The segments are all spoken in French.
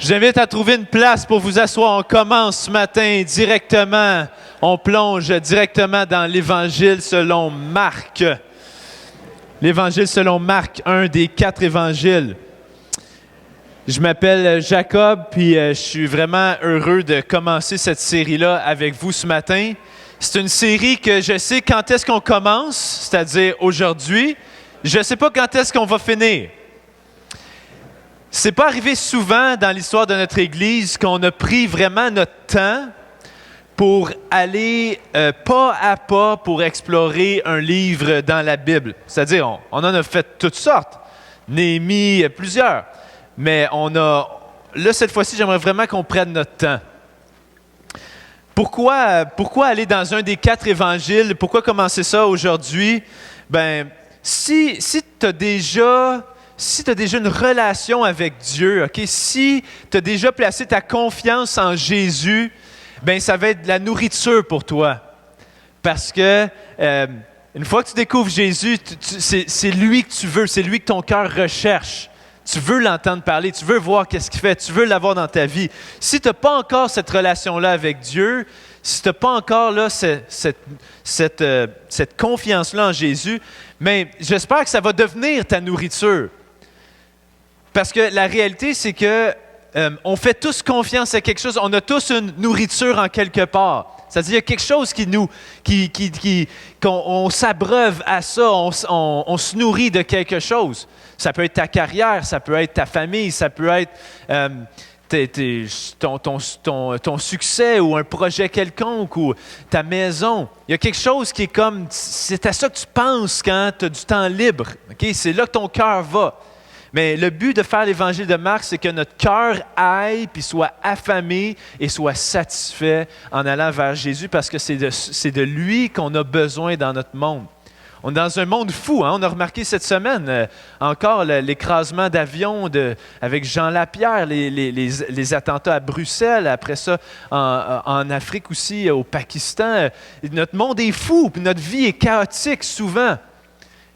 Je vous invite à trouver une place pour vous asseoir. On commence ce matin directement. On plonge directement dans l'Évangile selon Marc. L'Évangile selon Marc, un des 4 évangiles. Je m'appelle Jacob, puis je suis vraiment heureux de commencer cette série-là avec vous ce matin. C'est une série que je sais quand est-ce qu'on commence, c'est-à-dire aujourd'hui. Je ne sais pas quand est-ce qu'on va finir. C'est pas arrivé souvent dans l'histoire de notre Église qu'on a pris vraiment notre temps pour aller pas à pas pour explorer un livre dans la Bible. C'est-à-dire, on en a fait toutes sortes. Néhémie, plusieurs. Mais là, cette fois-ci, j'aimerais vraiment qu'on prenne notre temps. Pourquoi aller dans un des 4 évangiles? Pourquoi commencer ça aujourd'hui? Ben, si tu as déjà une relation avec Dieu, okay? Si tu as déjà placé ta confiance en Jésus, ben ça va être de la nourriture pour toi. Parce que une fois que tu découvres Jésus, c'est lui que tu veux, c'est lui que ton cœur recherche. Tu veux l'entendre parler, tu veux voir qu'est-ce qu'il fait, tu veux l'avoir dans ta vie. Si tu n'as pas encore cette relation-là avec Dieu, si tu n'as pas encore là, cette confiance-là en Jésus, mais j'espère que ça va devenir ta nourriture. Parce que la réalité, c'est que on fait tous confiance à quelque chose. On a tous une nourriture en quelque part. C'est-à-dire, il y a quelque chose qu'on s'abreuve à ça, on se nourrit de quelque chose. Ça peut être ta carrière, ça peut être ta famille, ça peut être ton succès ou un projet quelconque ou ta maison. Il y a quelque chose qui est comme, c'est à ça que tu penses quand tu as du temps libre. Okay? C'est là que ton cœur va. Mais le but de faire l'Évangile de Marc, c'est que notre cœur aille puis soit affamé et soit satisfait en allant vers Jésus parce que c'est de lui qu'on a besoin dans notre monde. On est dans un monde fou. Hein? On a remarqué cette semaine encore l'écrasement d'avions avec Jean Lapierre, les attentats à Bruxelles, après ça en Afrique aussi, au Pakistan. Notre monde est fou, puis notre vie est chaotique souvent.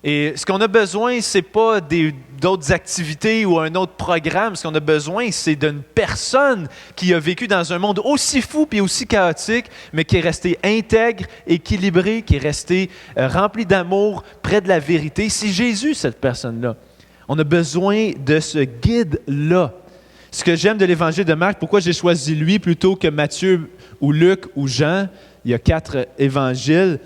Et ce qu'on a besoin, ce n'est pas d'autres activités ou un autre programme. Ce qu'on a besoin, c'est d'une personne qui a vécu dans un monde aussi fou et aussi chaotique, mais qui est resté intègre, équilibré, qui est resté rempli d'amour, près de la vérité. C'est Jésus, cette personne-là. On a besoin de ce guide-là. Ce que j'aime de l'Évangile de Marc, pourquoi j'ai choisi lui plutôt que Matthieu ou Luc ou Jean, il y a 4 évangiles.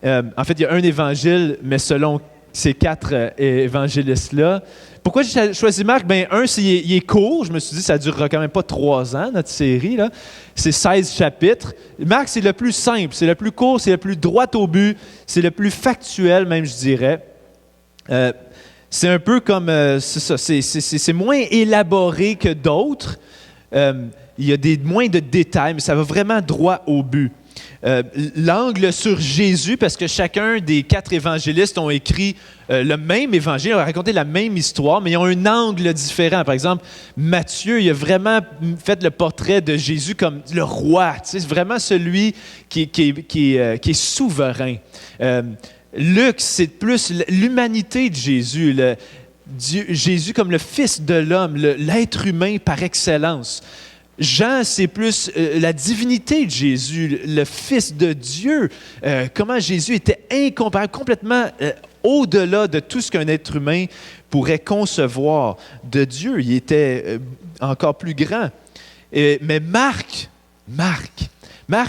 En fait, il y a un évangile, mais selon ces 4 évangélistes-là. Pourquoi j'ai choisi Marc? Bien, il est court. Je me suis dit, ça ne durera quand même pas 3 ans, notre série, là. C'est 16 chapitres. Marc, c'est le plus simple, c'est le plus court, c'est le plus droit au but, c'est le plus factuel, même, je dirais. C'est un peu comme, c'est ça, c'est moins élaboré que d'autres. Il y a moins de détails, mais ça va vraiment droit au but. L'angle sur Jésus, parce que chacun des 4 évangélistes ont écrit le même évangile, ont raconté la même histoire, mais ils ont un angle différent. Par exemple, Matthieu, il a vraiment fait le portrait de Jésus comme le roi, tu sais, c'est vraiment celui qui est souverain. Luc, c'est plus l'humanité de Jésus, Jésus comme le Fils de l'homme, l'être humain par excellence. Jean, c'est plus la divinité de Jésus, le Fils de Dieu. Comment Jésus était incomparable, complètement au-delà de tout ce qu'un être humain pourrait concevoir de Dieu. Il était encore plus grand. Mais Marc,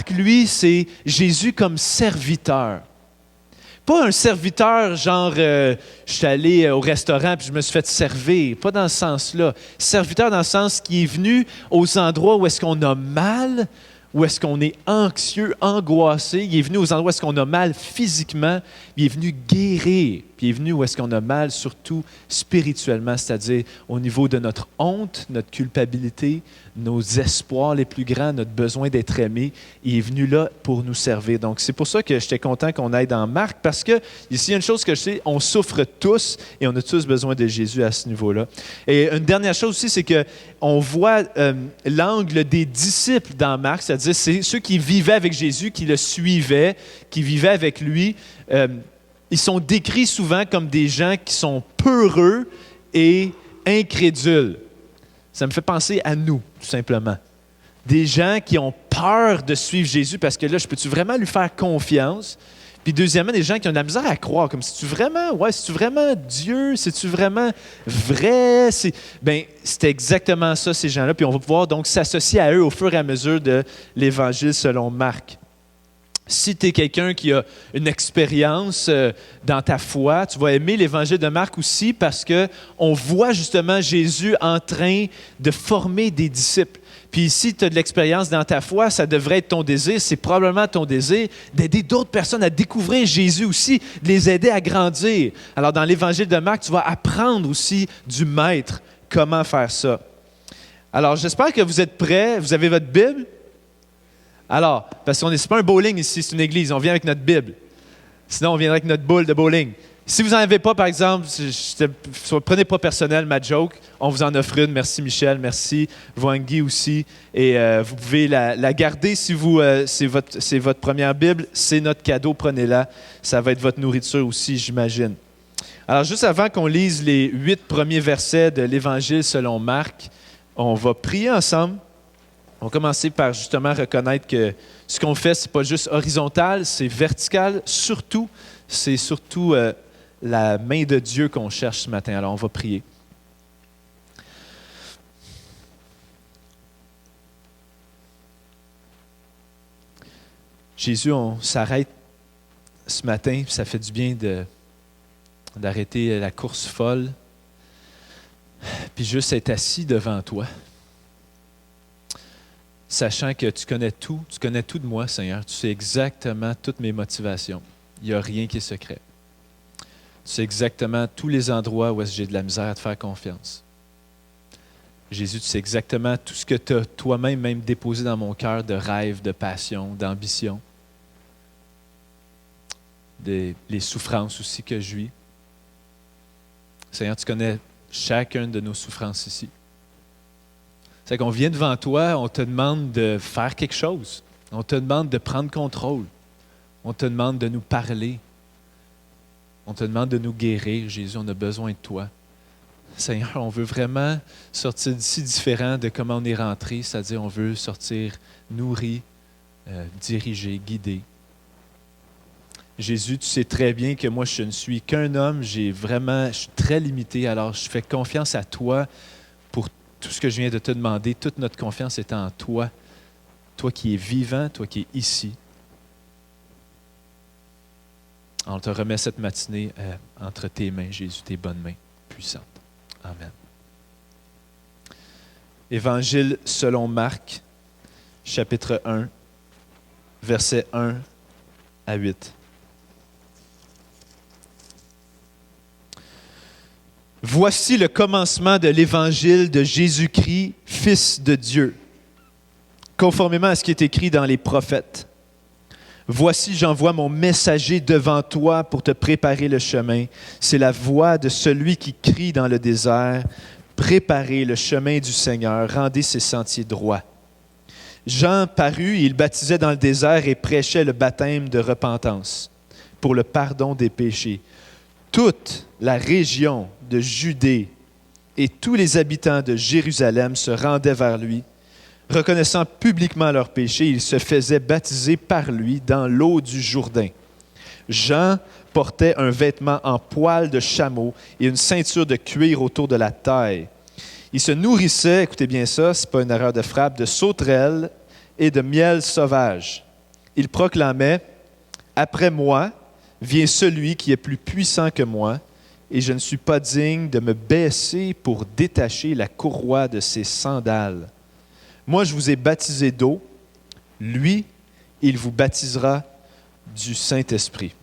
lui, c'est Jésus comme serviteur. Pas un serviteur genre, je suis allé au restaurant puis je me suis fait servir. Pas dans ce sens-là. Serviteur dans le sens qui est venu aux endroits où est-ce qu'on a mal, où est-ce qu'on est anxieux, angoissé. Il est venu aux endroits où est-ce qu'on a mal physiquement. Il est venu guérir. Puis il est venu où est-ce qu'on a mal, surtout spirituellement, c'est-à-dire au niveau de notre honte, notre culpabilité, nos espoirs les plus grands, notre besoin d'être aimé. Il est venu là pour nous servir. Donc, c'est pour ça que j'étais content qu'on aille dans Marc, parce que ici, il y a une chose que je sais, on souffre tous et on a tous besoin de Jésus à ce niveau-là. Et une dernière chose aussi, c'est qu'on voit l'angle des disciples dans Marc, c'est-à-dire c'est ceux qui vivaient avec Jésus, qui le suivaient, qui vivaient avec lui. Ils sont décrits souvent comme des gens qui sont peureux et incrédules. Ça me fait penser à nous, tout simplement. Des gens qui ont peur de suivre Jésus parce que là, je peux-tu vraiment lui faire confiance? Puis deuxièmement, des gens qui ont de la misère à croire, comme c'est-tu vraiment Dieu? C'est-tu vraiment vrai? C'est exactement ça, ces gens-là. Puis on va pouvoir donc s'associer à eux au fur et à mesure de l'Évangile selon Marc. Si tu es quelqu'un qui a une expérience dans ta foi, tu vas aimer l'Évangile de Marc aussi parce qu'on voit justement Jésus en train de former des disciples. Puis si tu as de l'expérience dans ta foi, ça devrait être ton désir, c'est probablement ton désir d'aider d'autres personnes à découvrir Jésus aussi, de les aider à grandir. Alors dans l'Évangile de Marc, tu vas apprendre aussi du Maître comment faire ça. Alors j'espère que vous êtes prêts. Vous avez votre Bible? Alors, parce qu'on n'est pas un bowling ici, c'est une église, on vient avec notre Bible. Sinon, on viendrait avec notre boule de bowling. Si vous n'en avez pas, par exemple, prenez pas personnel ma joke, on vous en offre une. Merci Michel, merci Voangi aussi. Et vous pouvez la garder si c'est votre première Bible, c'est notre cadeau, prenez-la. Ça va être votre nourriture aussi, j'imagine. Alors, juste avant qu'on lise les 8 premiers versets de l'Évangile selon Marc, on va prier ensemble. On va commencer par justement reconnaître que ce qu'on fait, ce n'est pas juste horizontal, c'est vertical. C'est surtout la main de Dieu qu'on cherche ce matin. Alors, on va prier. Jésus, on s'arrête ce matin, puis ça fait du bien d'arrêter la course folle, puis juste être assis devant toi. Sachant que tu connais tout de moi, Seigneur. Tu sais exactement toutes mes motivations. Il n'y a rien qui est secret. Tu sais exactement tous les endroits où est-ce que j'ai de la misère à te faire confiance. Jésus, tu sais exactement tout ce que tu as toi-même déposé dans mon cœur de rêve, de passion, d'ambition. Les souffrances aussi que je vis. Seigneur, tu connais chacune de nos souffrances ici. C'est qu'on vient devant toi, on te demande de faire quelque chose. On te demande de prendre contrôle. On te demande de nous parler. On te demande de nous guérir. Jésus, on a besoin de toi. Seigneur, on veut vraiment sortir d'ici différent de comment on est rentré, c'est-à-dire on veut sortir nourri, dirigé, guidé. Jésus, tu sais très bien que moi, je ne suis qu'un homme. Je suis très limité, alors je fais confiance à toi pour tout ce que je viens de te demander. Toute notre confiance est en toi. Toi qui es vivant, toi qui es ici. On te remet cette matinée entre tes mains, Jésus, tes bonnes mains puissantes. Amen. Évangile selon Marc, chapitre 1, versets 1 à 8. Voici le commencement de l'évangile de Jésus-Christ, Fils de Dieu, conformément à ce qui est écrit dans les prophètes. Voici, j'envoie mon messager devant toi pour te préparer le chemin. C'est la voix de celui qui crie dans le désert. Préparez le chemin du Seigneur, rendez ses sentiers droits. Jean parut, il baptisait dans le désert et prêchait le baptême de repentance pour le pardon des péchés. Toute la région de Judée et tous les habitants de Jérusalem se rendaient vers lui. Reconnaissant publiquement leurs péchés, ils se faisaient baptiser par lui dans l'eau du Jourdain. Jean portait un vêtement en poil de chameau et une ceinture de cuir autour de la taille. Il se nourrissait, écoutez bien ça, ce n'est pas une erreur de frappe, de sauterelles et de miel sauvage. Il proclamait « Après moi vient celui qui est plus puissant que moi, et je ne suis pas digne de me baisser pour détacher la courroie de ses sandales. Moi, je vous ai baptisé d'eau. Lui, il vous baptisera du Saint-Esprit. »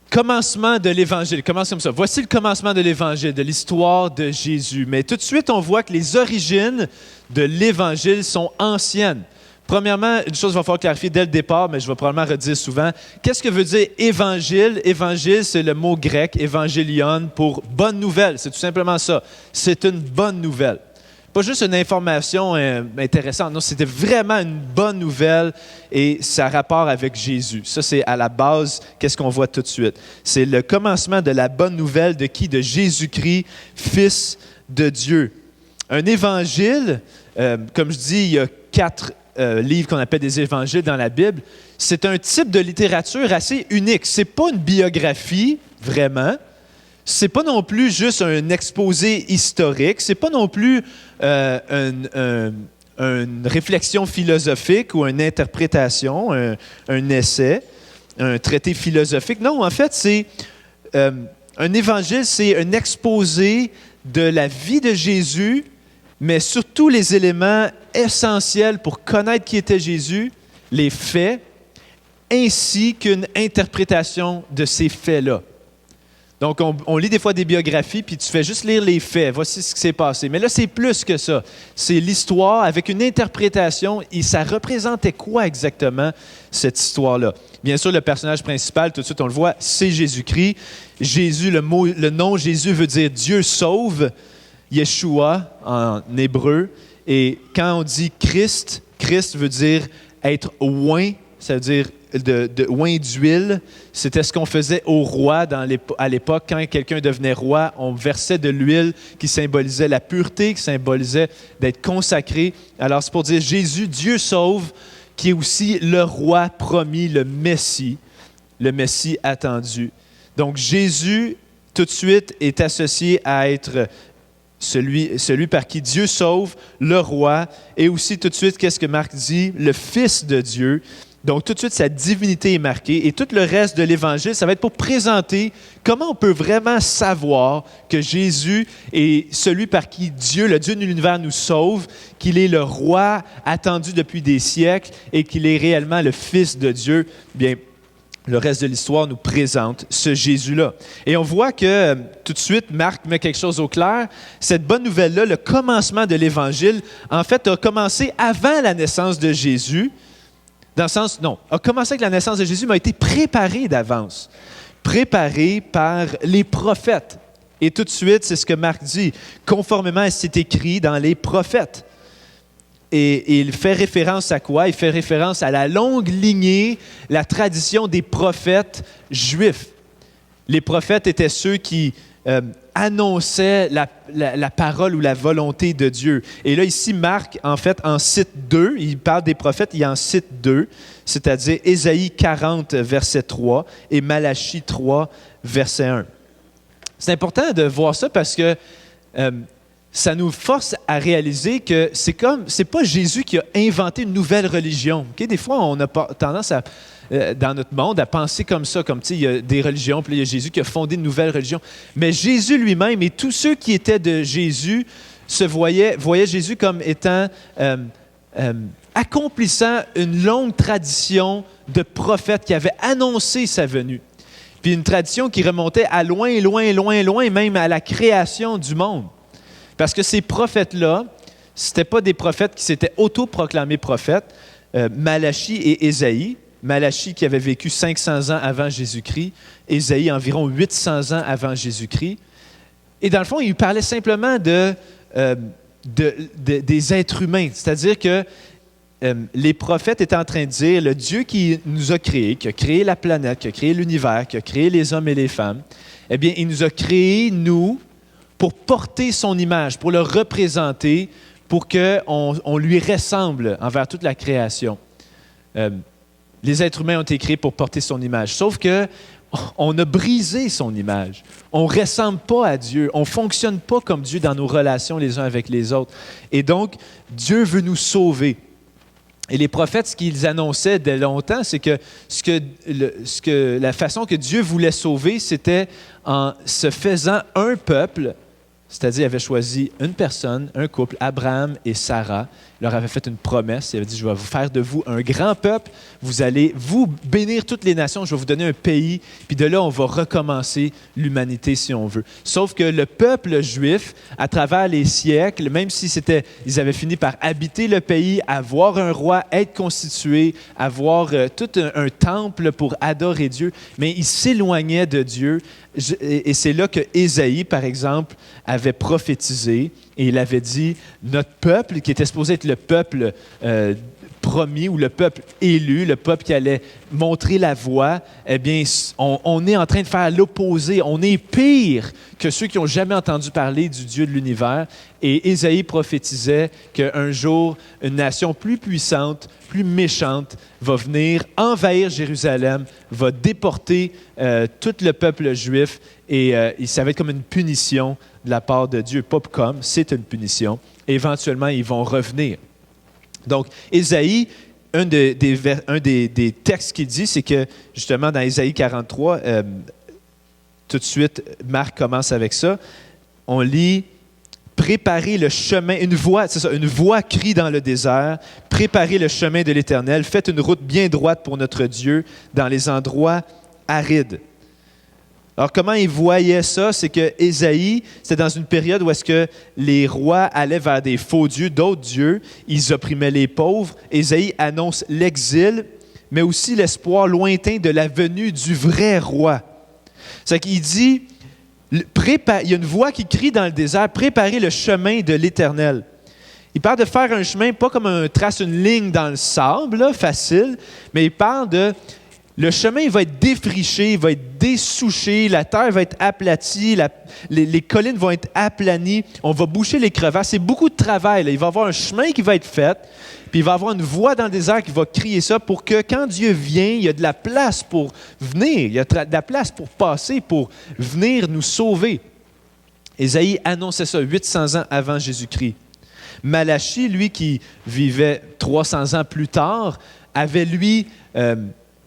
Commencement de l'Évangile. Commence comme ça. Voici le commencement de l'Évangile, de l'histoire de Jésus. Mais tout de suite, on voit que les origines de l'Évangile sont anciennes. Premièrement, une chose qu'il va falloir clarifier dès le départ, mais je vais probablement redire souvent. Qu'est-ce que veut dire évangile? Évangile, c'est le mot grec, évangélion, pour bonne nouvelle. C'est tout simplement ça. C'est une bonne nouvelle. Pas juste une information intéressante. Non, c'était vraiment une bonne nouvelle et ça a rapport avec Jésus. Ça, c'est à la base, qu'est-ce qu'on voit tout de suite. C'est le commencement de la bonne nouvelle de qui? De Jésus-Christ, Fils de Dieu. Un évangile, comme je dis, il y a 4 livres qu'on appelle des évangiles dans la Bible. C'est un type de littérature assez unique. Ce n'est pas une biographie, vraiment. Ce n'est pas non plus juste un exposé historique. Ce n'est pas non plus une réflexion philosophique ou une interprétation, un essai, un traité philosophique. Non, en fait, c'est un évangile, c'est un exposé de la vie de Jésus, mais surtout les éléments essentiels pour connaître qui était Jésus, les faits, ainsi qu'une interprétation de ces faits-là. Donc, on lit des fois des biographies, puis tu fais juste lire les faits. Voici ce qui s'est passé. Mais là, c'est plus que ça. C'est l'histoire avec une interprétation. Et ça représentait quoi exactement, cette histoire-là? Bien sûr, le personnage principal, tout de suite, on le voit, c'est Jésus-Christ. Jésus, le nom Jésus veut dire Dieu sauve, Yeshua en hébreu. Et quand on dit Christ, Christ veut dire être oint, ça veut dire de oint d'huile. C'était ce qu'on faisait au roi à l'époque. Quand quelqu'un devenait roi, on versait de l'huile qui symbolisait la pureté, qui symbolisait d'être consacré. Alors, c'est pour dire Jésus, Dieu sauve, qui est aussi le roi promis, le Messie attendu. Donc, Jésus, tout de suite, est associé à être celui par qui Dieu sauve, le roi, et aussi tout de suite, qu'est-ce que Marc dit? Le Fils de Dieu. Donc, tout de suite, sa divinité est marquée. Et tout le reste de l'Évangile, ça va être pour présenter comment on peut vraiment savoir que Jésus est celui par qui Dieu, le Dieu de l'univers, nous sauve, qu'il est le roi attendu depuis des siècles et qu'il est réellement le Fils de Dieu. Bien, le reste de l'histoire nous présente ce Jésus-là. Et on voit que tout de suite, Marc met quelque chose au clair. Cette bonne nouvelle-là, le commencement de l'Évangile, en fait, a commencé avant la naissance de Jésus. Dans le sens, non, a commencé avec la naissance de Jésus, mais a été préparé d'avance. Préparé par les prophètes. Et tout de suite, c'est ce que Marc dit, conformément à ce qui est écrit dans les prophètes. Et il fait référence à quoi? Il fait référence à la longue lignée, la tradition des prophètes juifs. Les prophètes étaient ceux qui annonçait la parole ou la volonté de Dieu. Et là, ici, Marc, en fait, en cite 2. Il parle des prophètes, il en cite 2, c'est-à-dire Ésaïe 40, verset 3 et Malachie 3, verset 1. C'est important de voir ça parce que ça nous force à réaliser que c'est pas Jésus qui a inventé une nouvelle religion. Okay? Des fois, on a tendance dans notre monde à penser comme ça, comme il y a des religions, puis il y a Jésus qui a fondé une nouvelle religion. Mais Jésus lui-même et tous ceux qui étaient de Jésus voyaient Jésus comme étant accomplissant une longue tradition de prophètes qui avaient annoncé sa venue. Puis une tradition qui remontait à loin, loin, loin, loin, même à la création du monde. Parce que ces prophètes-là, ce n'étaient pas des prophètes qui s'étaient autoproclamés prophètes, Malachie et Ésaïe. Malachie qui avait vécu 500 ans avant Jésus-Christ, Ésaïe environ 800 ans avant Jésus-Christ. Et dans le fond, il parlait simplement des êtres humains. C'est-à-dire que les prophètes étaient en train de dire, le Dieu qui nous a créés, qui a créé la planète, qui a créé l'univers, qui a créé les hommes et les femmes, eh bien, il nous a créés, nous, pour porter son image, pour le représenter, pour qu'on lui ressemble envers toute la création. Les êtres humains ont été créés pour porter son image. Sauf qu'on a brisé son image. On ne ressemble pas à Dieu. On ne fonctionne pas comme Dieu dans nos relations les uns avec les autres. Et donc, Dieu veut nous sauver. Et les prophètes, ce qu'ils annonçaient dès longtemps, c'est que, la façon que Dieu voulait sauver, c'était en se faisant un peuple. C'est-à-dire, il avait choisi une personne, un couple, Abraham et Sarah. Il leur avait fait une promesse. Il avait dit, je vais vous faire de vous un grand peuple. Vous allez vous bénir toutes les nations. Je vais vous donner un pays. Puis de là, on va recommencer l'humanité si on veut. Sauf que le peuple juif, à travers les siècles, même si ils avaient fini par habiter le pays, avoir un roi, être constitué, avoir tout un temple pour adorer Dieu, mais ils s'éloignaient de Dieu. Et c'est là que Ésaïe, par exemple, avait prophétisé et il avait dit, notre peuple, qui était supposé être le peuple promis ou le peuple élu, le peuple qui allait montrer la voie, eh bien, on est en train de faire l'opposé. On est pire que ceux qui n'ont jamais entendu parler du Dieu de l'univers. Et Ésaïe prophétisait qu'un jour, une nation plus puissante, plus méchante, va venir envahir Jérusalem, va déporter tout le peuple juif et ça va être comme une punition de la part de Dieu. Pas comme, c'est une punition. Et éventuellement, ils vont revenir. Donc, Ésaïe, un des textes qu'il dit, c'est que, justement, dans Ésaïe 43, tout de suite, Marc commence avec ça. On lit « Préparez le chemin », une voix crie dans le désert, « Préparez le chemin de l'Éternel, faites une route bien droite pour notre Dieu dans les endroits arides. » Alors, comment il voyait ça? C'est que Ésaïe, c'était dans une période où est-ce que les rois allaient vers des faux dieux, d'autres dieux. Ils opprimaient les pauvres. Ésaïe annonce l'exil, mais aussi l'espoir lointain de la venue du vrai roi. C'est qu'il dit, il y a une voix qui crie dans le désert, « Préparez le chemin de l'Éternel ». Il parle de faire un chemin, pas comme on trace une ligne dans le sable, là, facile, mais il parle de... Le chemin va être défriché, il va être dessouché, la terre va être aplatie, les collines vont être aplanies, on va boucher les crevasses. C'est beaucoup de travail. Là. Il va y avoir un chemin qui va être fait, puis il va y avoir une voix dans le désert qui va crier ça pour que quand Dieu vient, il y a de la place pour venir, il y a de la place pour passer, pour venir nous sauver. Ésaïe annonçait ça 800 ans avant Jésus-Christ. Malachie, lui qui vivait 300 ans plus tard, avait lui...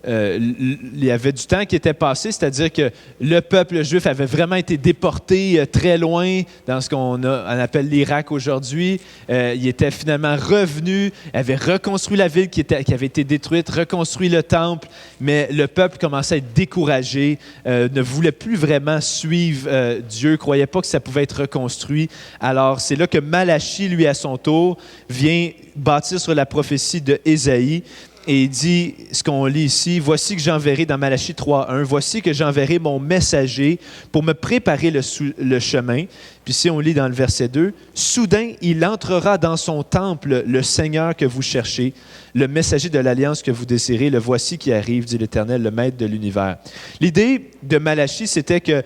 il y avait du temps qui était passé, c'est-à-dire que le peuple juif avait vraiment été déporté très loin dans ce qu'on appelle l'Irak aujourd'hui. Il était finalement revenu, avait reconstruit la ville qui avait été détruite, reconstruit le temple, mais le peuple commençait à être découragé, ne voulait plus vraiment suivre Dieu, ne croyait pas que ça pouvait être reconstruit. Alors, c'est là que Malachie, lui, à son tour, vient bâtir sur la prophétie de Ésaïe. Et il dit, ce qu'on lit ici, « Voici que j'enverrai dans Malachie 3.1, « Voici que j'enverrai mon messager pour me préparer le chemin. » Puis si on lit dans le verset 2, « Soudain, il entrera dans son temple, le Seigneur que vous cherchez, le messager de l'alliance que vous désirez, le voici qui arrive, dit l'Éternel, le Maître de l'univers. » L'idée de Malachie, c'était que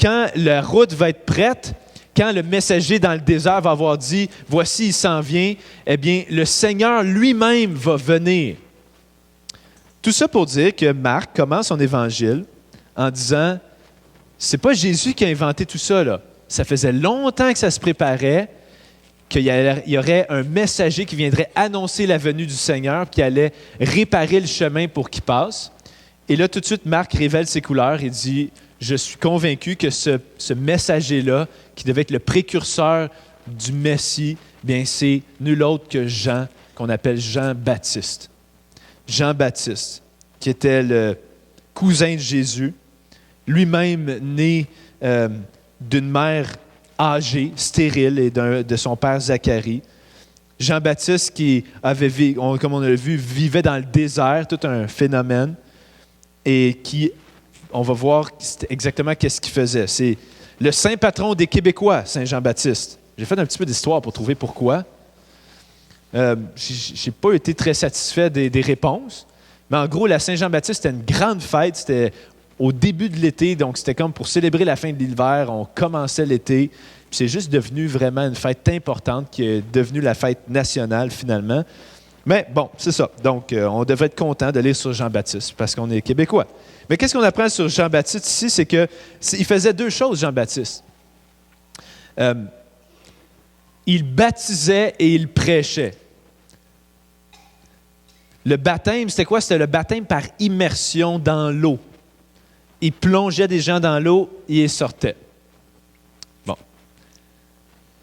quand la route va être prête, quand le messager dans le désert va avoir dit, « Voici, il s'en vient », eh bien, le Seigneur lui-même va venir. Tout ça pour dire que Marc commence son évangile en disant, c'est pas Jésus qui a inventé tout ça, là. Ça faisait longtemps que ça se préparait, qu'il y aurait un messager qui viendrait annoncer la venue du Seigneur, qui allait réparer le chemin pour qu'il passe. Et là, tout de suite, Marc révèle ses couleurs et dit, je suis convaincu que ce messager-là, qui devait être le précurseur du Messie, bien, c'est nul autre que Jean, qu'on appelle Jean-Baptiste. Jean-Baptiste, qui était le cousin de Jésus, lui-même né d'une mère âgée, stérile, et de son père Zacharie. Jean-Baptiste qui avait, comme on l'a vu, vivait dans le désert, tout un phénomène, et qui, on va voir exactement qu'est-ce qu'il faisait. C'est le saint patron des Québécois, Saint Jean-Baptiste. J'ai fait un petit peu d'histoire pour trouver pourquoi. Je n'ai pas été très satisfait des réponses, mais en gros, la Saint-Jean-Baptiste, c'était une grande fête, c'était au début de l'été, donc c'était comme pour célébrer la fin de l'hiver, on commençait l'été, puis c'est juste devenu vraiment une fête importante qui est devenue la fête nationale finalement. Mais bon, c'est ça, donc on devrait être content de lire sur Jean-Baptiste, parce qu'on est Québécois. Mais qu'est-ce qu'on apprend sur Jean-Baptiste ici, c'est qu'il faisait deux choses, Jean-Baptiste. Il baptisait et il prêchait. Le baptême, c'était quoi? C'était le baptême par immersion dans l'eau. Il plongeait des gens dans l'eau et ils sortaient. Bon.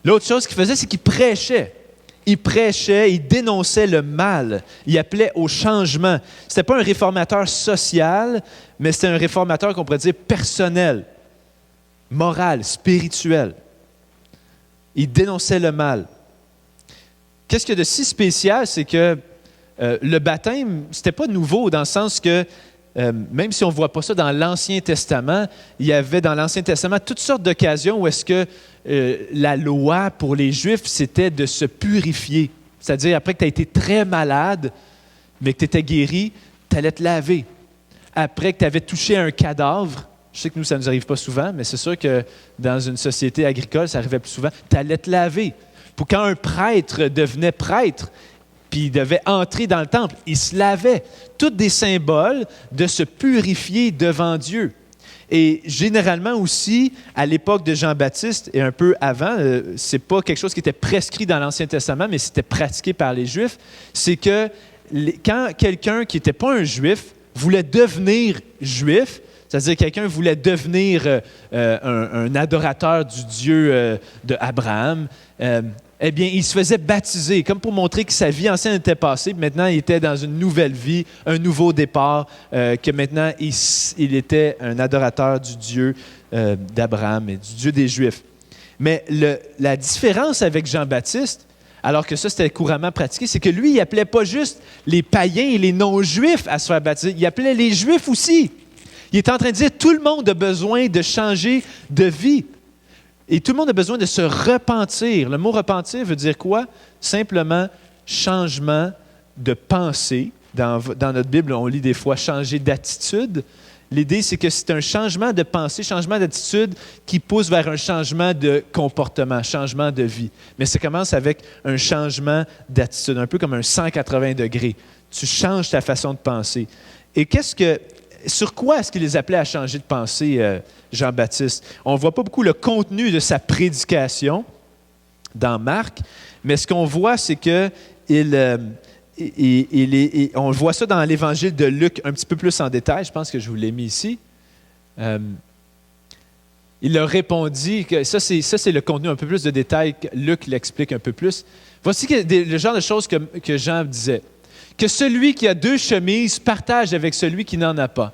L'autre chose qu'il faisait, c'est qu'il prêchait. Il prêchait, il dénonçait le mal. Il appelait au changement. Ce n'était pas un réformateur social, mais c'était un réformateur qu'on pourrait dire personnel, moral, spirituel. Il dénonçait le mal. Qu'est-ce qu'il y a de si spécial, c'est que le baptême, ce n'était pas nouveau dans le sens que, même si on ne voit pas ça dans l'Ancien Testament, il y avait dans l'Ancien Testament toutes sortes d'occasions où est-ce que la loi pour les Juifs, c'était de se purifier. c'est-à-dire après que tu as été très malade, mais que tu étais guéri, tu allais te laver. Après que tu avais touché un cadavre, je sais que nous, ça ne nous arrive pas souvent, mais c'est sûr que dans une société agricole, ça arrivait plus souvent, tu allais te laver. Pour quand un prêtre devenait prêtre, puis il devait entrer dans le temple, il se lavait. Tous des symboles de se purifier devant Dieu. Et généralement aussi, à l'époque de Jean-Baptiste et un peu avant, c'est pas quelque chose qui était prescrit dans l'Ancien Testament, mais c'était pratiqué par les Juifs, c'est que quand quelqu'un qui n'était pas un Juif voulait devenir Juif, c'est-à-dire quelqu'un voulait devenir un adorateur du Dieu d'Abraham, eh bien, il se faisait baptiser, comme pour montrer que sa vie ancienne était passée, puis maintenant il était dans une nouvelle vie, un nouveau départ, que maintenant il était un adorateur du Dieu d'Abraham et du Dieu des Juifs. Mais la différence avec Jean-Baptiste, alors que ça c'était couramment pratiqué, c'est que lui, il n'appelait pas juste les païens et les non-juifs à se faire baptiser, il appelait les juifs aussi. Il est en train de dire que tout le monde a besoin de changer de vie. Et tout le monde a besoin de se repentir. Le mot repentir veut dire quoi? Simplement changement de pensée. Dans notre Bible, on lit des fois changer d'attitude. L'idée, c'est que c'est un changement de pensée, changement d'attitude qui pousse vers un changement de comportement, changement de vie. Mais ça commence avec un changement d'attitude, un peu comme un 180 degrés. Tu changes ta façon de penser. Et sur quoi est-ce qu'il les appelait à changer de pensée, Jean-Baptiste? On ne voit pas beaucoup le contenu de sa prédication dans Marc, mais ce qu'on voit, c'est que on voit ça dans l'Évangile de Luc un petit peu plus en détail. Je pense que je vous l'ai mis ici. Il leur répondit que ça, c'est le contenu un peu plus de détails que Luc l'explique un peu plus. Voici le genre de choses que Jean disait. Que celui qui a 2 chemises partage avec celui qui n'en a pas.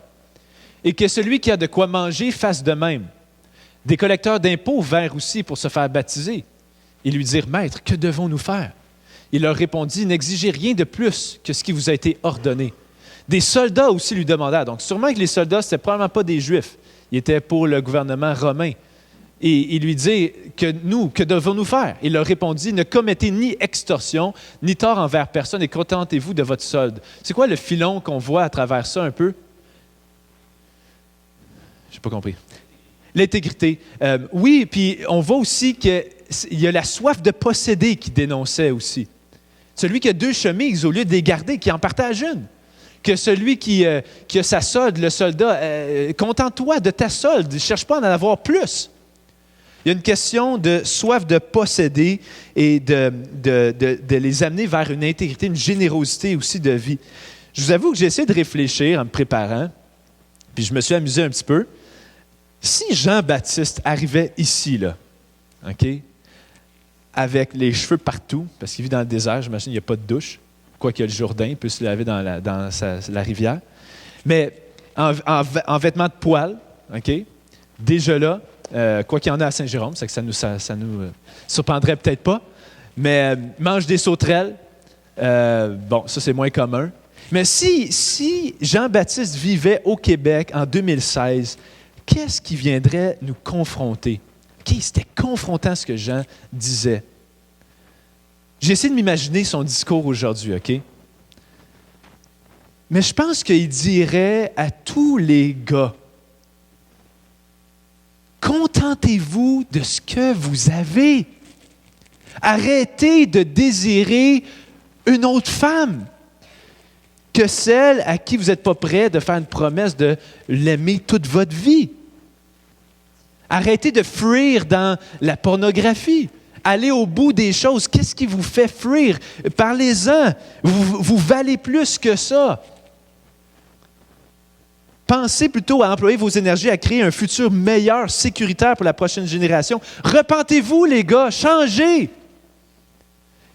Et que celui qui a de quoi manger fasse de même. Des collecteurs d'impôts vinrent aussi pour se faire baptiser. Et lui dirent, Maître, que devons-nous faire? Il leur répondit, n'exigez rien de plus que ce qui vous a été ordonné. Des soldats aussi lui demandèrent. Donc sûrement que les soldats, ce n'étaient probablement pas des Juifs. Ils étaient pour le gouvernement romain. Et il lui dit, que devons-nous faire? Il leur répondit, ne commettez ni extorsion, ni tort envers personne, et contentez-vous de votre solde. C'est quoi le filon qu'on voit à travers ça un peu? Je n'ai pas compris. L'intégrité. Oui, puis on voit aussi qu'il y a la soif de posséder qui dénonçait aussi. Celui qui a 2 chemises, au lieu de les garder, qui en partage une. Que celui qui a sa solde, le soldat, contente-toi de ta solde, ne cherche pas à en avoir plus. Il y a une question de soif de posséder et de les amener vers une intégrité, une générosité aussi de vie. Je vous avoue que j'ai essayé de réfléchir en me préparant, puis je me suis amusé un petit peu. Si Jean-Baptiste arrivait ici, là, OK, avec les cheveux partout, parce qu'il vit dans le désert, j'imagine qu'il n'y a pas de douche, quoi qu'il y a le Jourdain, il peut se laver dans la rivière, mais en vêtements de poil, OK, déjà là, quoi qu'il y en a à Saint-Jérôme, c'est que ça nous surprendrait peut-être pas, mais mange des sauterelles, bon, ça c'est moins commun. Mais si Jean-Baptiste vivait au Québec en 2016, qu'est-ce qui viendrait nous confronter? OK, c'était confrontant ce que Jean disait. J'ai essayé de m'imaginer son discours aujourd'hui, OK? Mais je pense qu'il dirait à tous les gars, contentez-vous de ce que vous avez. Arrêtez de désirer une autre femme que celle à qui vous n'êtes pas prêt de faire une promesse de l'aimer toute votre vie. Arrêtez de fuir dans la pornographie. Allez au bout des choses. Qu'est-ce qui vous fait fuir? Parlez-en. Vous valez plus que ça. Pensez plutôt à employer vos énergies à créer un futur meilleur, sécuritaire pour la prochaine génération. Repentez-vous, les gars. Changez.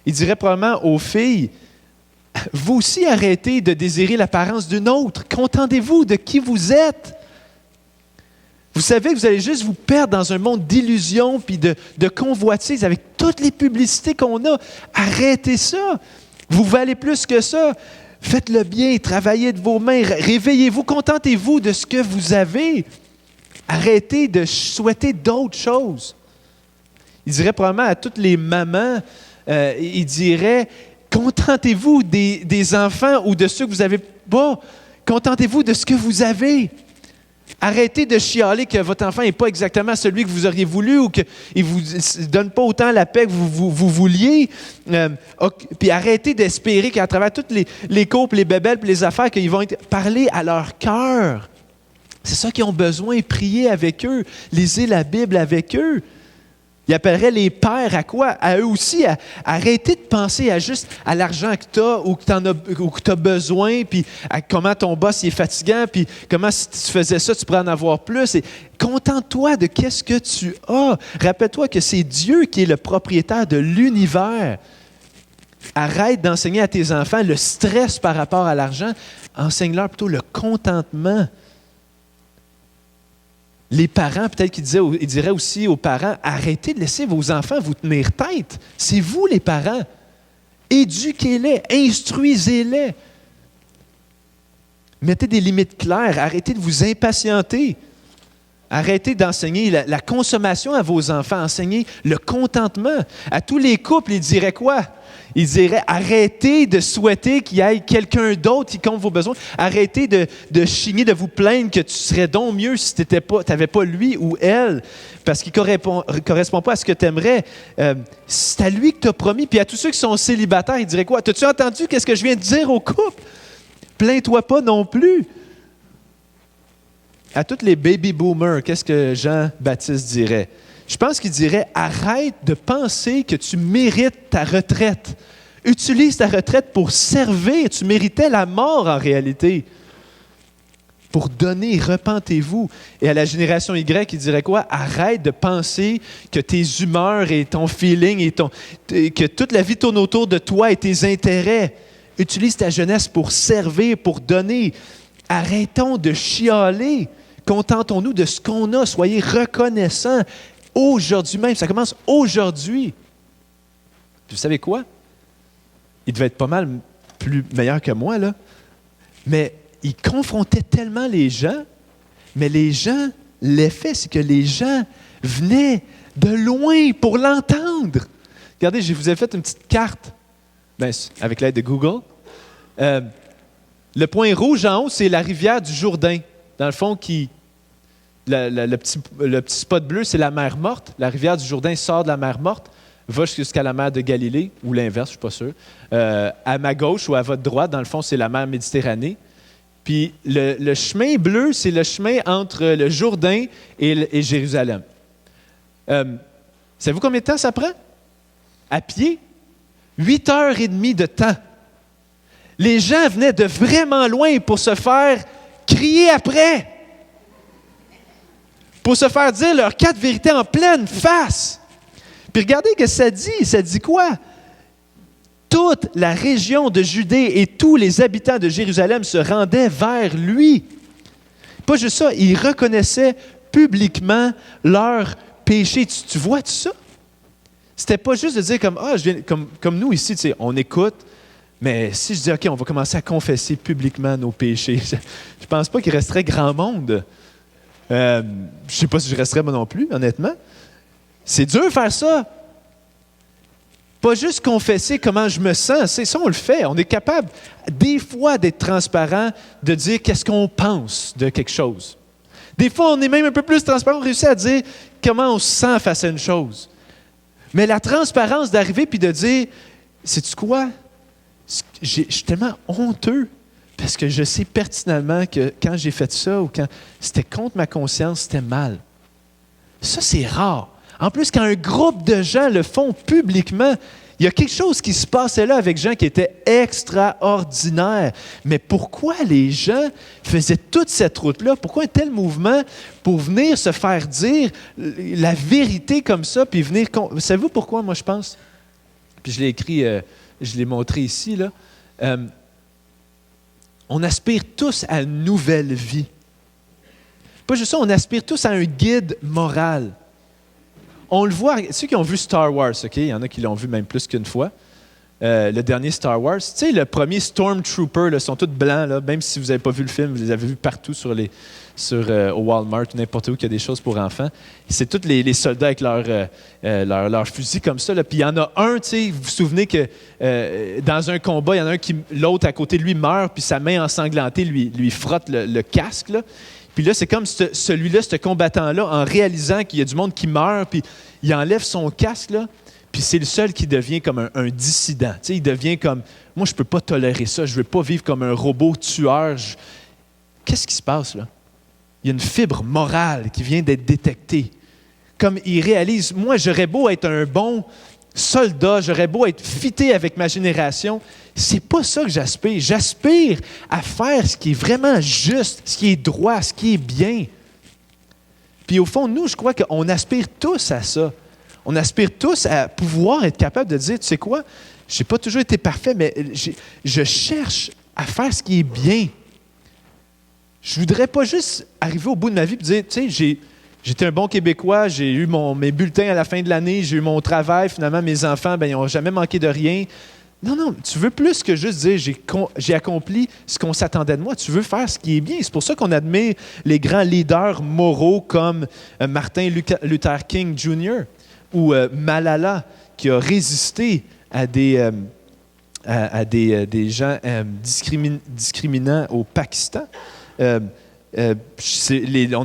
Il dirait probablement aux filles, vous aussi arrêtez de désirer l'apparence d'une autre. Contentez-vous de qui vous êtes. Vous savez que vous allez juste vous perdre dans un monde d'illusions puis de convoitises avec toutes les publicités qu'on a. Arrêtez ça. Vous valez plus que ça. Faites le bien, travaillez de vos mains, réveillez-vous, contentez-vous de ce que vous avez. Arrêtez de souhaiter d'autres choses. Il dirait probablement à toutes les mamans, il dirait, Contentez-vous des enfants ou de ceux que vous n'avez pas. Contentez-vous de ce que vous avez. Arrêtez de chialer que votre enfant n'est pas exactement celui que vous auriez voulu ou qu'il ne vous donne pas autant la paix que vous vouliez. Puis arrêtez d'espérer qu'à travers toutes les couples, les bébelles et les affaires, qu'ils vont parler à leur cœur. C'est ça qu'ils ont besoin, prier avec eux, lisez la Bible avec eux. Ils appelleraient les pères à quoi? À eux aussi, à arrêter de penser à l'argent que tu as ou que tu as besoin, puis à comment ton boss est fatigant, puis comment si tu faisais ça, tu pourrais en avoir plus. Et contente-toi de qu'est-ce que tu as. Rappelle-toi que c'est Dieu qui est le propriétaire de l'univers. Arrête d'enseigner à tes enfants le stress par rapport à l'argent. Enseigne-leur plutôt le contentement. Les parents, peut-être qu'ils diraient aussi aux parents, arrêtez de laisser vos enfants vous tenir tête. C'est vous les parents. Éduquez-les, instruisez-les. Mettez des limites claires, arrêtez de vous impatienter. Arrêtez d'enseigner la consommation à vos enfants, enseignez le contentement. À tous les couples, ils diraient quoi? Ils diraient, arrêtez de souhaiter qu'il y ait quelqu'un d'autre qui compte vos besoins. Arrêtez de chigner, de vous plaindre que tu serais donc mieux si tu n'avais pas lui ou elle, parce qu'il ne correspond pas à ce que tu aimerais. C'est à lui que tu as promis. Puis à tous ceux qui sont célibataires, ils diraient quoi? T'as-tu entendu qu'est-ce que je viens de dire au couple? Plains-toi pas non plus. À tous les baby boomers, qu'est-ce que Jean-Baptiste dirait? Je pense qu'il dirait, arrête de penser que tu mérites ta retraite. Utilise ta retraite pour servir. Tu méritais la mort en réalité. Pour donner, repentez-vous. Et à la génération Y, il dirait quoi? Arrête de penser que tes humeurs et ton feeling et que toute la vie tourne autour de toi et tes intérêts. Utilise ta jeunesse pour servir, pour donner. Arrêtons de chialer. Contentons-nous de ce qu'on a. Soyez reconnaissants. Aujourd'hui même, ça commence aujourd'hui. Vous savez quoi? Il devait être pas mal plus meilleur que moi, là. Mais il confrontait tellement les gens, mais les gens, l'effet, c'est que les gens venaient de loin pour l'entendre. Regardez, je vous ai fait une petite carte, avec l'aide de Google. Le point rouge en haut, c'est la rivière du Jourdain. Dans le fond, le petit spot bleu, c'est la mer Morte. La rivière du Jourdain sort de la mer Morte, va jusqu'à la mer de Galilée, ou l'inverse, je ne suis pas sûr. À ma gauche ou à votre droite, dans le fond, c'est la mer Méditerranée. Puis le chemin bleu, c'est le chemin entre le Jourdain et Jérusalem. Savez-vous combien de temps ça prend? À pied? 8h30 de temps. Les gens venaient de vraiment loin pour se faire crier après. Pour se faire dire leurs 4 vérités en pleine face. Puis regardez ce que ça dit. Ça dit quoi? Toute la région de Judée et tous les habitants de Jérusalem se rendaient vers lui. Pas juste ça, ils reconnaissaient publiquement leurs péchés. Tu vois tout ça? C'était pas juste de dire comme nous ici, tu sais, on écoute, mais si je dis, OK, on va commencer à confesser publiquement nos péchés, je ne pense pas qu'il resterait grand monde. Je ne sais pas si je resterais moi non plus, honnêtement. C'est dur de faire ça. Pas juste confesser comment je me sens. C'est ça, on le fait. On est capable, des fois, d'être transparent, de dire qu'est-ce qu'on pense de quelque chose. Des fois, on est même un peu plus transparent. On réussit à dire comment on se sent face à une chose. Mais la transparence d'arriver puis de dire, sais-tu quoi? Je suis tellement honteux. Parce que je sais pertinemment que quand j'ai fait ça ou quand c'était contre ma conscience, c'était mal. Ça, c'est rare. En plus, quand un groupe de gens le font publiquement, il y a quelque chose qui se passait là avec gens qui étaient extraordinaires. Mais pourquoi les gens faisaient toute cette route-là? Pourquoi un tel mouvement pour venir se faire dire la vérité comme ça, puis venir... Savez-vous pourquoi, moi, je pense? Puis je l'ai écrit, je l'ai montré ici, là. On aspire tous à une nouvelle vie. Pas juste ça, on aspire tous à un guide moral. On le voit, ceux qui ont vu Star Wars, OK? Il y en a qui l'ont vu même plus qu'une fois. le dernier Star Wars. Tu sais, le premier Stormtrooper, là, sont tous blancs, là, même si vous n'avez pas vu le film, vous les avez vus partout au Walmart ou n'importe où qu'il y a des choses pour enfants. C'est tous les soldats avec leur fusil comme ça. Là. Puis il y en a un, tu sais, vous vous souvenez que dans un combat, il y en a un l'autre à côté de lui meurt, puis sa main ensanglantée lui frotte le casque. Là. Puis là, c'est comme celui-là, ce combattant-là, en réalisant qu'il y a du monde qui meurt, puis il enlève son casque, là, puis c'est le seul qui devient comme un dissident. Tu sais, il devient comme, moi, je ne peux pas tolérer ça, je ne veux pas vivre comme un robot tueur. Qu'est-ce qui se passe, là? Il y a une fibre morale qui vient d'être détectée. Comme il réalise, moi, j'aurais beau être un bon soldat, j'aurais beau être fité avec ma génération, c'est pas ça que j'aspire. J'aspire à faire ce qui est vraiment juste, ce qui est droit, ce qui est bien. Puis au fond, nous, je crois qu'on aspire tous à ça. On aspire tous à pouvoir être capable de dire, tu sais quoi, je n'ai pas toujours été parfait, mais je cherche à faire ce qui est bien. Je ne voudrais pas juste arriver au bout de ma vie et dire, tu sais, j'étais un bon Québécois, j'ai eu mes bulletins à la fin de l'année, j'ai eu mon travail, finalement, mes enfants, ils n'ont jamais manqué de rien. Non, tu veux plus que juste dire j'ai accompli ce qu'on s'attendait de moi. Tu veux faire ce qui est bien. C'est pour ça qu'on admire les grands leaders moraux comme Martin Luther King Jr. ou Malala, qui a résisté à des gens discriminants au Pakistan. On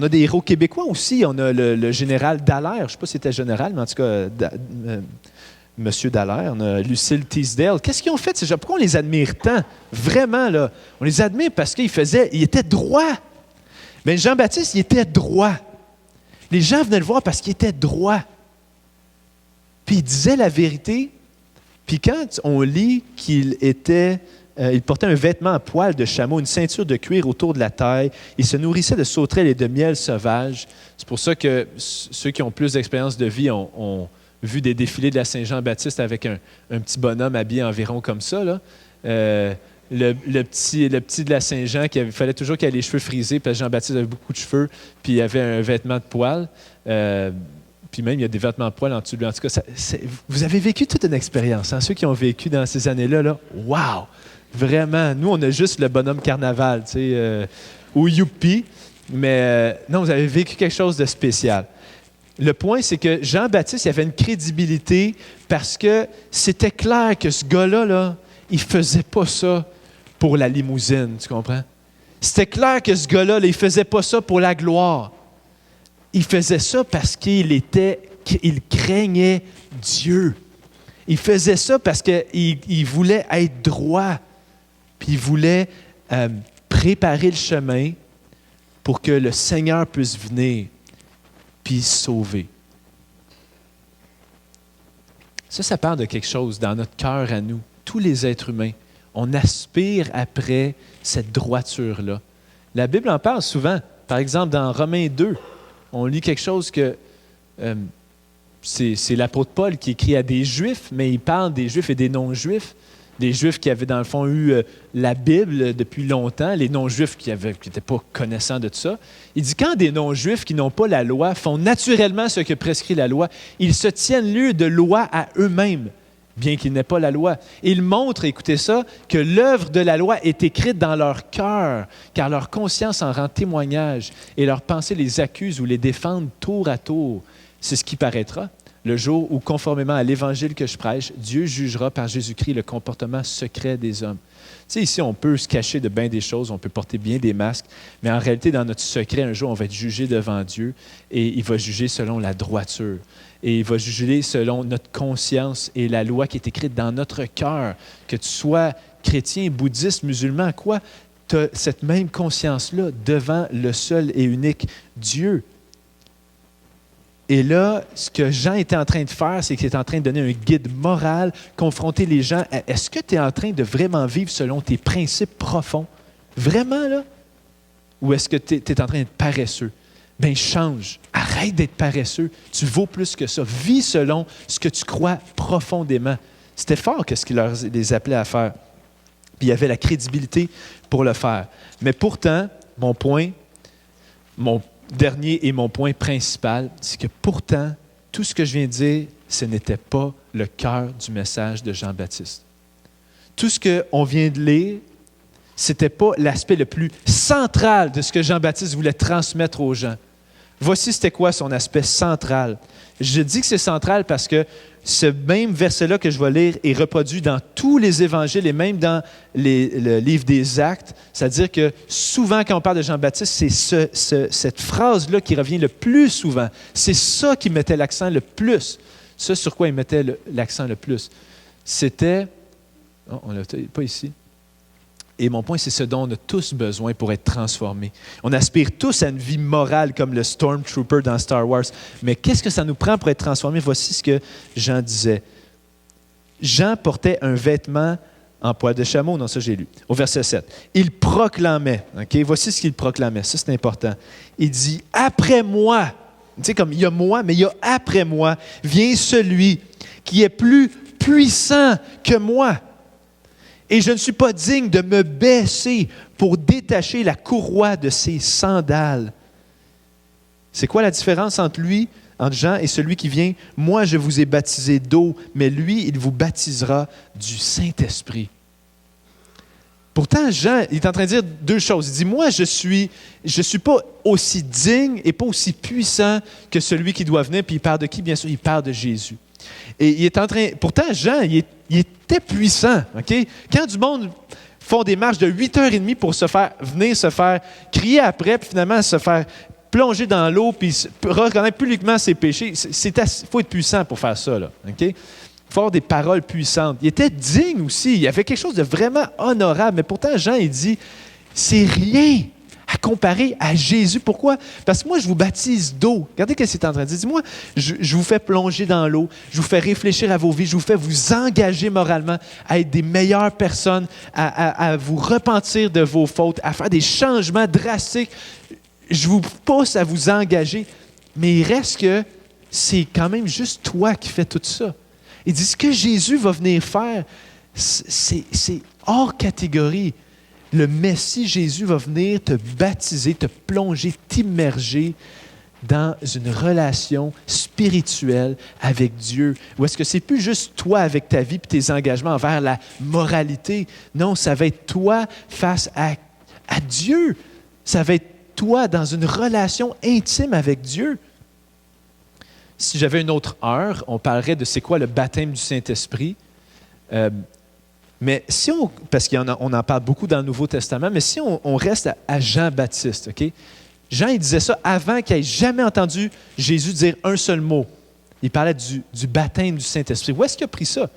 a des héros québécois aussi. On a le général Dallaire. Je ne sais pas si c'était général, mais en tout cas, Monsieur Dallaire. On a Lucille Teasdale. Qu'est-ce qu'ils ont fait, ces gens? Pourquoi on les admire tant? Vraiment, là. On les admire parce qu'ils étaient droits. Mais Jean-Baptiste, il était droit. Les gens venaient le voir parce qu'il était droit. Puis il disait la vérité. Puis quand on lit qu'il portait un vêtement à poil de chameau, une ceinture de cuir autour de la taille. Il se nourrissait de sauterelles et de miel sauvage. C'est pour ça que ceux qui ont plus d'expérience de vie ont vu des défilés de la Saint-Jean-Baptiste avec un petit bonhomme habillé environ comme ça. Là. Le petit de la Saint-Jean, il fallait toujours qu'il ait les cheveux frisés, parce que Jean-Baptiste avait beaucoup de cheveux, puis il avait un vêtement de poil. Puis même, il y a des vêtements de poil en dessous de lui. En tout cas, vous avez vécu toute une expérience. Hein? Ceux qui ont vécu dans ces années-là, là, wow! Vraiment, nous, on a juste le bonhomme carnaval, tu sais, ou youpi, mais non, vous avez vécu quelque chose de spécial. Le point, c'est que Jean-Baptiste, il avait une crédibilité parce que c'était clair que ce gars-là, là, il ne faisait pas ça pour la limousine, tu comprends? C'était clair que ce gars-là, là, il ne faisait pas ça pour la gloire. Il faisait ça parce qu'il craignait Dieu. Il faisait ça parce qu'il voulait être droit. Puis il voulait préparer le chemin pour que le Seigneur puisse venir puis sauver. Ça parle de quelque chose dans notre cœur à nous, tous les êtres humains. On aspire après cette droiture-là. La Bible en parle souvent. Par exemple, dans Romains 2, on lit quelque chose que c'est l'apôtre Paul qui écrit à des Juifs, mais il parle des Juifs et des non-Juifs. Des Juifs qui avaient, dans le fond, eu la Bible depuis longtemps, les non-Juifs qui n'étaient pas connaissants de tout ça. Il dit, quand des non-Juifs qui n'ont pas la loi font naturellement ce que prescrit la loi, ils se tiennent lieu de loi à eux-mêmes, bien qu'ils n'aient pas la loi. Ils montrent, écoutez ça, que l'œuvre de la loi est écrite dans leur cœur, car leur conscience en rend témoignage, et leurs pensées les accusent ou les défendent tour à tour. C'est ce qui paraîtra. Le jour où, conformément à l'Évangile que je prêche, Dieu jugera par Jésus-Christ le comportement secret des hommes. Tu sais, ici, on peut se cacher de bien des choses, on peut porter bien des masques, mais en réalité, dans notre secret, un jour, on va être jugé devant Dieu et il va juger selon la droiture. Et il va juger selon notre conscience et la loi qui est écrite dans notre cœur. Que tu sois chrétien, bouddhiste, musulman, quoi, tu as cette même conscience-là devant le seul et unique Dieu. Et là, ce que Jean était en train de faire, c'est qu'il est en train de donner un guide moral, confronter les gens à est-ce que tu es en train de vraiment vivre selon tes principes profonds? Vraiment, là? Ou est-ce que tu es en train d'être paresseux? Bien, change. Arrête d'être paresseux. Tu vaux plus que ça. Vis selon ce que tu crois profondément. C'était fort ce qu'il les appelait à faire. Puis il y avait la crédibilité pour le faire. Mais pourtant, mon dernier et mon point principal, c'est que pourtant, tout ce que je viens de dire, ce n'était pas le cœur du message de Jean-Baptiste. tout ce qu'on vient de lire, ce n'était pas l'aspect le plus central de ce que Jean-Baptiste voulait transmettre aux gens. Voici c'était quoi son aspect central. Je dis que c'est central parce que ce même verset-là que je vais lire est reproduit dans tous les évangiles et même dans le livre des Actes. C'est-à-dire que souvent, quand on parle de Jean-Baptiste, c'est cette phrase-là qui revient le plus souvent. C'est ça qui mettait l'accent le plus. Ce sur quoi il mettait l'accent le plus. C'était... Oh, on ne l'a pas ici. Et mon point, c'est ce dont on a tous besoin pour être transformés. On aspire tous à une vie morale comme le Stormtrooper dans Star Wars. Mais qu'est-ce que ça nous prend pour être transformés? Voici ce que Jean disait. Jean portait un vêtement en poil de chameau. Non, ça j'ai lu. Au verset 7. Il proclamait. Okay? Voici ce qu'il proclamait. Ça, c'est important. Il dit, « Après moi », tu sais, comme il y a moi, mais il y a après moi, vient celui qui est plus puissant que moi. Et je ne suis pas digne de me baisser pour détacher la courroie de ses sandales. C'est quoi la différence entre lui, entre Jean et celui qui vient? Moi, je vous ai baptisé d'eau, mais lui, il vous baptisera du Saint-Esprit. Pourtant, Jean, il est en train de dire deux choses. Il dit, moi, je suis pas aussi digne et pas aussi puissant que celui qui doit venir. Puis il parle de qui? Bien sûr, il parle de Jésus. Et il est en train. Pourtant, Jean, il était puissant. Okay? Quand du monde font des marches de 8h30 pour venir se faire crier après, puis finalement se faire plonger dans l'eau, puis reconnaître publiquement ses péchés, il faut être puissant pour faire ça. Là, okay? Il faut avoir des paroles puissantes. Il était digne aussi. Il y avait quelque chose de vraiment honorable. Mais pourtant, Jean, il dit, c'est rien à comparer à Jésus. Pourquoi? Parce que moi, je vous baptise d'eau. Regardez ce qu'il est en train de dire. Dis-moi, je vous fais plonger dans l'eau, je vous fais réfléchir à vos vies, je vous fais vous engager moralement à être des meilleures personnes, à vous repentir de vos fautes, à faire des changements drastiques. Je vous pousse à vous engager, mais il reste que c'est quand même juste toi qui fais tout ça. Il dit, ce que Jésus va venir faire, c'est hors catégorie. Le Messie Jésus va venir te baptiser, te plonger, t'immerger dans une relation spirituelle avec Dieu. Ou est-ce que c'est plus juste toi avec ta vie et tes engagements envers la moralité? Non, ça va être toi face à Dieu. Ça va être toi dans une relation intime avec Dieu. Si j'avais une autre heure, on parlerait de c'est quoi le baptême du Saint-Esprit. Mais si parce qu'on en parle beaucoup dans le Nouveau Testament, mais si on reste à Jean-Baptiste, OK? Jean, il disait ça avant qu'il n'ait jamais entendu Jésus dire un seul mot. Il parlait du baptême du Saint-Esprit. Où est-ce qu'il a pris ça?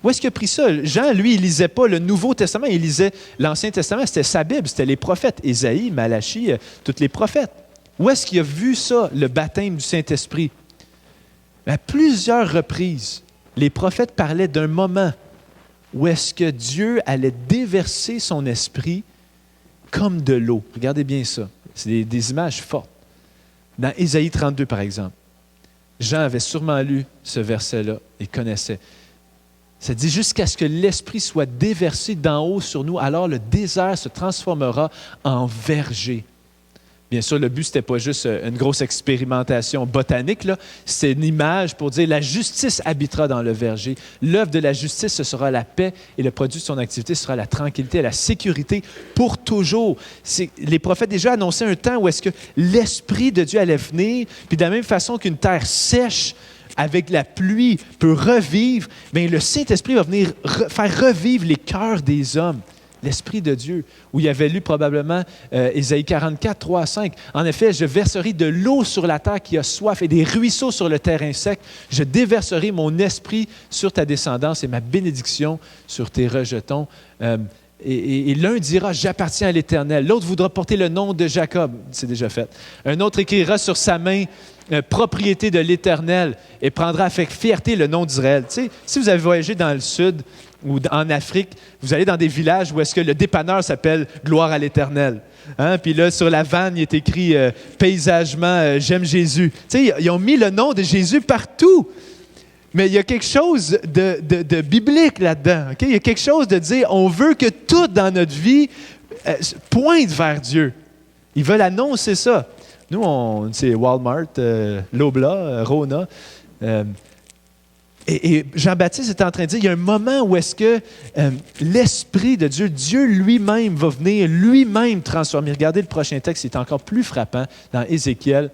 Où est-ce qu'il a pris ça? Jean, lui, il ne lisait pas le Nouveau Testament, il lisait l'Ancien Testament. C'était sa Bible, c'était les prophètes. Ésaïe, Malachie, tous les prophètes. Où est-ce qu'il a vu ça, le baptême du Saint-Esprit? À plusieurs reprises, les prophètes parlaient d'un moment où est-ce que Dieu allait déverser son esprit comme de l'eau. Regardez bien ça. C'est des images fortes. Dans Ésaïe 32, par exemple, Jean avait sûrement lu ce verset-là et connaissait. Ça dit « Jusqu'à ce que l'Esprit soit déversé d'en haut sur nous, alors le désert se transformera en verger. » Bien sûr, le but, ce n'était pas juste une grosse expérimentation botanique, là. C'est une image pour dire la justice habitera dans le verger. L'œuvre de la justice, ce sera la paix et le produit de son activité sera la tranquillité et la sécurité pour toujours. Les prophètes déjà annonçaient un temps où est-ce que l'Esprit de Dieu allait venir, puis de la même façon qu'une terre sèche avec la pluie peut revivre, bien, le Saint-Esprit va venir faire revivre les cœurs des hommes. L'Esprit de Dieu, où il avait lu probablement Ésaïe 44, 3 à 5. En effet, je verserai de l'eau sur la terre qui a soif et des ruisseaux sur le terrain sec. Je déverserai mon esprit sur ta descendance et ma bénédiction sur tes rejetons. Et l'un dira, j'appartiens à l'Éternel. L'autre voudra porter le nom de Jacob. C'est déjà fait. Un autre écrira sur sa main, propriété de l'Éternel, et prendra avec fierté le nom d'Israël. Tu sais, si vous avez voyagé dans le sud, ou en Afrique, vous allez dans des villages où est-ce que le dépanneur s'appelle « Gloire à l'Éternel ». Hein? Puis là, sur la vanne, il est écrit paysagement, j'aime Jésus ». Tu sais, ils ont mis le nom de Jésus partout. Mais il y a quelque chose de biblique là-dedans. Okay? Il y a quelque chose de dire, on veut que tout dans notre vie pointe vers Dieu. Ils veulent annoncer ça. Nous, c'est Walmart, Loblaw, Rona. Et Jean-Baptiste est en train de dire, il y a un moment où est-ce que l'Esprit de Dieu, Dieu lui-même va venir, lui-même transformer. Regardez le prochain texte, c'est encore plus frappant dans Ézéchiel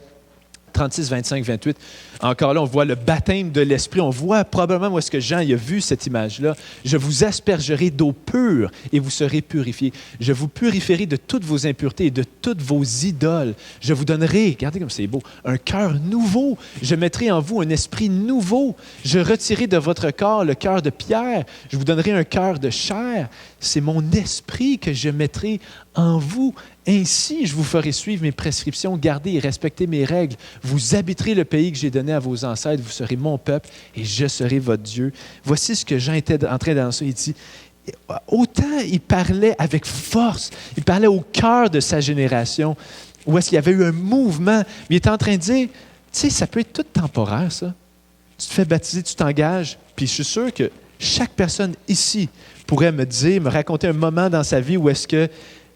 36, 25, 28. Encore là, on voit le baptême de l'Esprit. On voit probablement où est-ce que Jean il a vu cette image-là. Je vous aspergerai d'eau pure et vous serez purifiés. Je vous purifierai de toutes vos impuretés et de toutes vos idoles. Je vous donnerai, regardez comme c'est beau, un cœur nouveau. Je mettrai en vous un esprit nouveau. Je retirerai de votre corps le cœur de pierre. Je vous donnerai un cœur de chair. C'est mon esprit que je mettrai en vous. Ainsi, je vous ferai suivre mes prescriptions, garder et respecter mes règles. Vous habiterez le pays que j'ai donné à vos ancêtres. Vous serez mon peuple et je serai votre Dieu. Voici ce que Jean était en train d'annoncer. Il dit, autant il parlait avec force, il parlait au cœur de sa génération, où est-ce qu'il y avait eu un mouvement. Mais il était en train de dire, tu sais, ça peut être tout temporaire, ça. Tu te fais baptiser, tu t'engages, puis je suis sûr que chaque personne ici pourrait me dire, me raconter un moment dans sa vie où est-ce que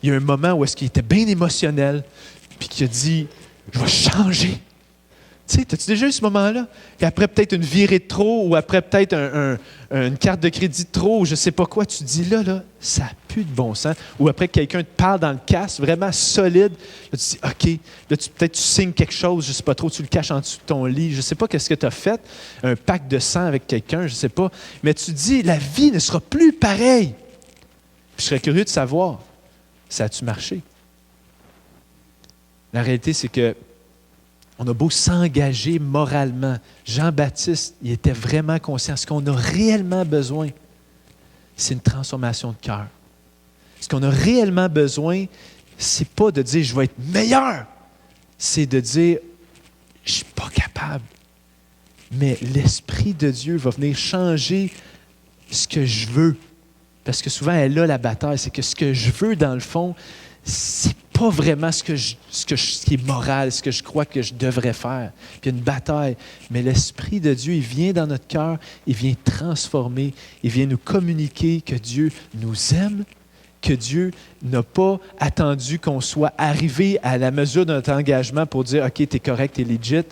il y a un moment où est-ce qu'il était bien émotionnel, puis qu'il a dit, je vais changer. Tu sais, as-tu déjà eu ce moment-là? Puis après peut-être une virée de trop, ou après peut-être une carte de crédit de trop, ou je ne sais pas quoi, tu te dis, là, ça n'a plus de bon sens. Ou après quelqu'un te parle dans le casque, vraiment solide, là, tu te dis, OK, là, peut-être tu signes quelque chose, je ne sais pas trop, tu le caches en dessous de ton lit, je ne sais pas qu'est-ce que tu as fait, un pacte de sang avec quelqu'un, je ne sais pas, mais tu te dis, la vie ne sera plus pareille. Puis je serais curieux de savoir, ça a-tu marché? La réalité, c'est que on a beau s'engager moralement. Jean-Baptiste, il était vraiment conscient. Ce qu'on a réellement besoin, c'est une transformation de cœur. Ce qu'on a réellement besoin, c'est pas de dire « je vais être meilleur », c'est de dire « je ne suis pas capable ». Mais l'Esprit de Dieu va venir changer ce que je veux. Parce que souvent, elle a la bataille. C'est que ce que je veux, dans le fond, c'est pas vraiment ce qui est moral, ce que je crois que je devrais faire. Puis il y a une bataille. Mais l'Esprit de Dieu, il vient dans notre cœur, il vient transformer, il vient nous communiquer que Dieu nous aime, que Dieu n'a pas attendu qu'on soit arrivé à la mesure de notre engagement pour dire « OK, tu es correct, tu es legit ».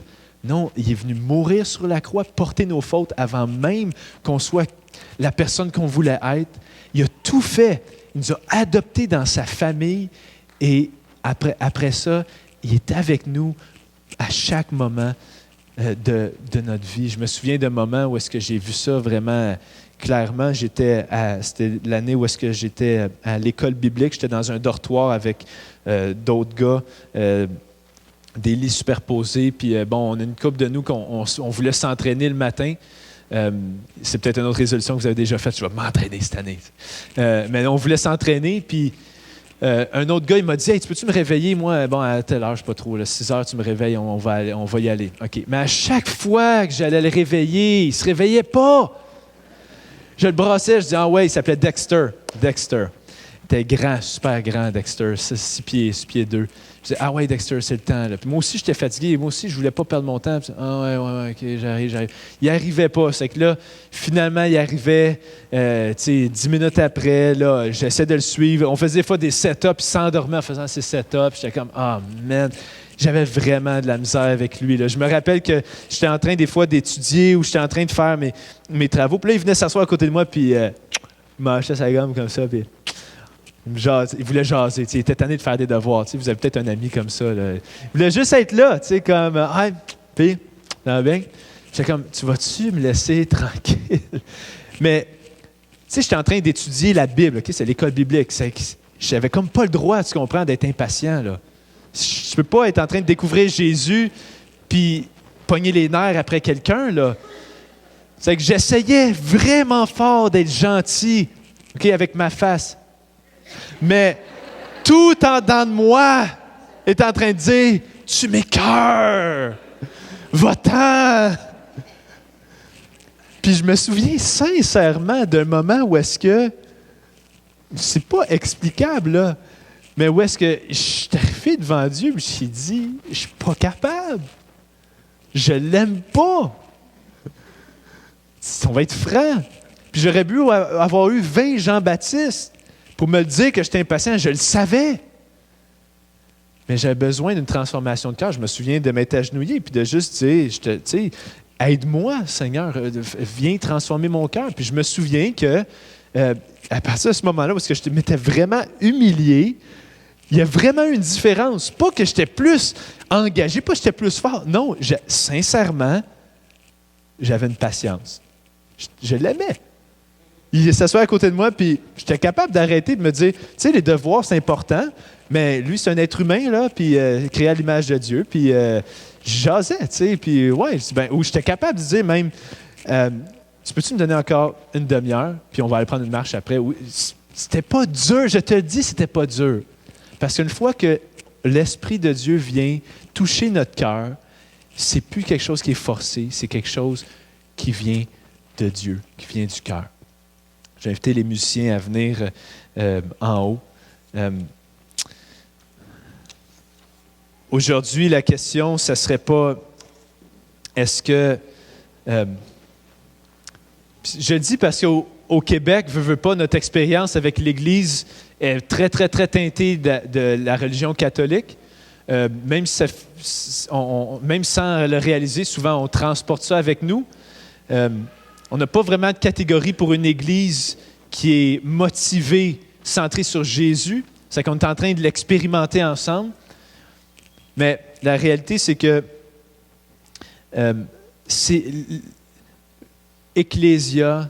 Non, il est venu mourir sur la croix, porter nos fautes avant même qu'on soit la personne qu'on voulait être. Il a tout fait. Il nous a adoptés dans sa famille et après ça, il est avec nous à chaque moment de notre vie. Je me souviens d'un moment où est-ce que j'ai vu ça vraiment clairement. C'était l'année où est-ce que j'étais à l'école biblique. J'étais dans un dortoir avec d'autres gars, des lits superposés. Puis on a une couple de nous qu'on voulait s'entraîner le matin. C'est peut-être une autre résolution que vous avez déjà faite. Je vais m'entraîner cette année. Mais on voulait s'entraîner, puis un autre gars, il m'a dit « Hey, tu peux-tu me réveiller? Moi, bon, à telle heure, je ne sais pas trop, là, 6 heures, tu me réveilles, on va y aller. » OK. Mais à chaque fois que j'allais le réveiller, il ne se réveillait pas. Je le brassais, je dis « Ah ouais, il s'appelait Dexter. » Dexter. Il était grand, super grand, Dexter, 6 pieds 2. Je disais, ah ouais, Dexter, c'est le temps. Là. Puis moi aussi, j'étais fatigué. Moi aussi, je ne voulais pas perdre mon temps. Puis, ah ouais, OK, j'arrive. Il n'arrivait pas. C'est que là, finalement, il arrivait, 10 minutes après, là, j'essaie de le suivre. On faisait des fois des setups, il s'endormait en faisant ses setups. J'étais comme, ah, man. J'avais vraiment de la misère avec lui. Là. Je me rappelle que j'étais en train, des fois, d'étudier ou j'étais en train de faire mes travaux. Puis là, il venait s'asseoir à côté de moi, puis il m'achetait sa gomme comme ça, puis il voulait jaser, il était tanné de faire des devoirs. Vous avez peut-être un ami comme ça. Là. Il voulait juste être là, comme « Hey, puis, ça va bien? » J'étais comme « Tu vas-tu me laisser tranquille? » Mais, j'étais en train d'étudier la Bible, okay? C'est l'école biblique. Je n'avais comme pas le droit, tu comprends, d'être impatient. Là. Je ne peux pas être en train de découvrir Jésus puis pogner les nerfs après quelqu'un. Là. C'est que j'essayais vraiment fort d'être gentil, okay, avec ma face. Mais tout en dedans de moi est en train de dire « Tu m'écoeures! Va-t'en! » Puis je me souviens sincèrement d'un moment où est-ce que, c'est pas explicable, là, mais où est-ce que je suis arrivé devant Dieu et je me suis dit « Je suis pas capable. Je l'aime pas. » On va être franc. Puis j'aurais pu avoir eu 20 Jean-Baptiste pour me le dire que j'étais impatient, je le savais. Mais j'avais besoin d'une transformation de cœur. Je me souviens de m'être agenouillé puis de juste dire, aide-moi, Seigneur, viens transformer mon cœur. Puis je me souviens que à partir de ce moment-là, parce que je m'étais vraiment humilié, il y a vraiment une différence. Pas que j'étais plus engagé, pas que j'étais plus fort. Non, sincèrement, j'avais une patience. Je l'aimais. Il s'assoit à côté de moi, puis j'étais capable d'arrêter de me dire, tu sais, les devoirs, c'est important, mais lui, c'est un être humain, là, puis créé à l'image de Dieu, puis je jasais, tu sais, puis ouais, ou j'étais capable de dire même, tu peux-tu me donner encore une demi-heure, puis on va aller prendre une marche après. Oui, c'était pas dur, je te le dis, c'était pas dur. Parce qu'une fois que l'Esprit de Dieu vient toucher notre cœur, c'est plus quelque chose qui est forcé, c'est quelque chose qui vient de Dieu, qui vient du cœur. J'ai invité les musiciens à venir en haut. Aujourd'hui, la question, ça ne serait pas est-ce que... je le dis parce qu'au Québec, veut pas, notre expérience avec l'Église est très, très, très teintée de la religion catholique. Même sans le réaliser, souvent on transporte ça avec nous. On n'a pas vraiment de catégorie pour une Église qui est motivée, centrée sur Jésus. C'est qu'on est en train de l'expérimenter ensemble. Mais la réalité, c'est que c'est Ecclésia,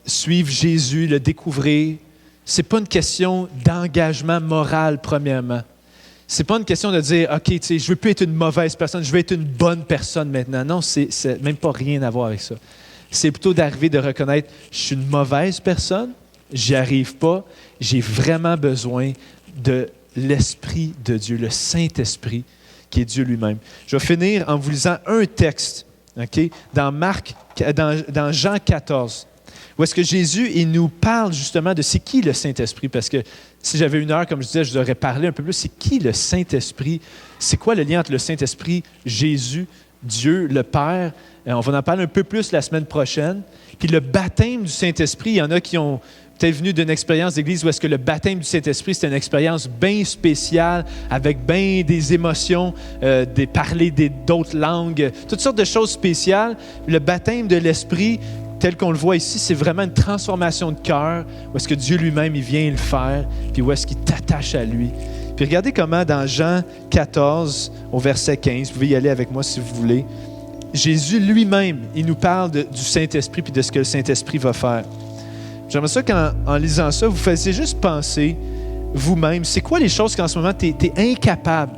suivre Jésus, le découvrir, c'est pas une question d'engagement moral, premièrement. C'est pas une question de dire, OK, tu sais, je veux plus être une mauvaise personne, je veux être une bonne personne maintenant. Non, c'est même pas rien à voir avec ça. C'est plutôt d'arriver de reconnaître, je suis une mauvaise personne, j'y arrive pas, j'ai vraiment besoin de l'Esprit de Dieu, le Saint-Esprit, qui est Dieu lui-même. Je vais finir en vous lisant un texte, OK, dans Jean 14, où est-ce que Jésus, il nous parle justement de c'est qui le Saint-Esprit, parce que si j'avais une heure, comme je disais, je vous aurais parlé un peu plus, c'est qui le Saint-Esprit? C'est quoi le lien entre le Saint-Esprit, Jésus, Dieu, le Père? On va en parler un peu plus la semaine prochaine. Puis le baptême du Saint-Esprit, il y en a qui ont peut-être venu d'une expérience d'église où est-ce que le baptême du Saint-Esprit, c'était une expérience bien spéciale, avec bien des émotions, parler d'autres langues, toutes sortes de choses spéciales. Le baptême de l'Esprit, tel qu'on le voit ici, c'est vraiment une transformation de cœur, où est-ce que Dieu lui-même, il vient le faire, puis où est-ce qu'il t'attache à lui. Puis regardez comment dans Jean 14, au verset 15, vous pouvez y aller avec moi si vous voulez, Jésus lui-même, il nous parle du Saint-Esprit puis de ce que le Saint-Esprit va faire. J'aimerais ça qu'en lisant ça, vous fassiez juste penser vous-même, c'est quoi les choses qu'en ce moment, tu es incapable?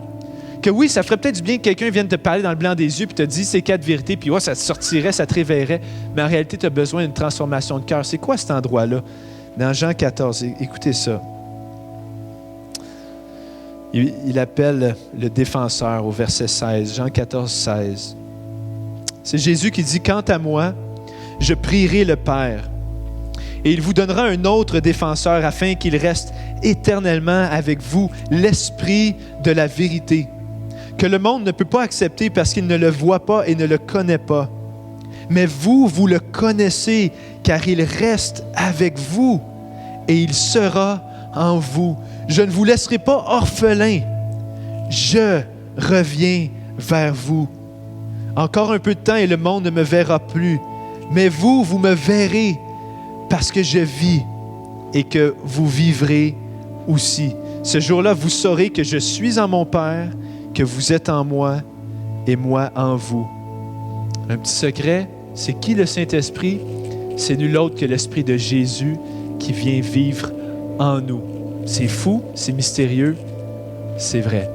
Que oui, ça ferait peut-être du bien que quelqu'un vienne te parler dans le blanc des yeux puis te dise ces 4 vérités, puis ouais, ça te sortirait, ça te réveillerait, mais en réalité, tu as besoin d'une transformation de cœur. C'est quoi cet endroit-là? Dans Jean 14, écoutez ça. Il appelle le défenseur au verset 16, Jean 14, 16. C'est Jésus qui dit, « Quant à moi, je prierai le Père, et il vous donnera un autre défenseur afin qu'il reste éternellement avec vous, l'Esprit de la vérité, que le monde ne peut pas accepter parce qu'il ne le voit pas et ne le connaît pas. Mais vous le connaissez, car il reste avec vous et il sera en vous. Je ne vous laisserai pas orphelins. Je reviens vers vous. Encore un peu de temps et le monde ne me verra plus. Mais vous me verrez parce que je vis et que vous vivrez aussi. Ce jour-là, vous saurez que je suis en mon Père, que vous êtes en moi et moi en vous. » Un petit secret, c'est qui le Saint-Esprit? C'est nul autre que l'Esprit de Jésus qui vient vivre en nous. C'est fou, c'est mystérieux, c'est vrai.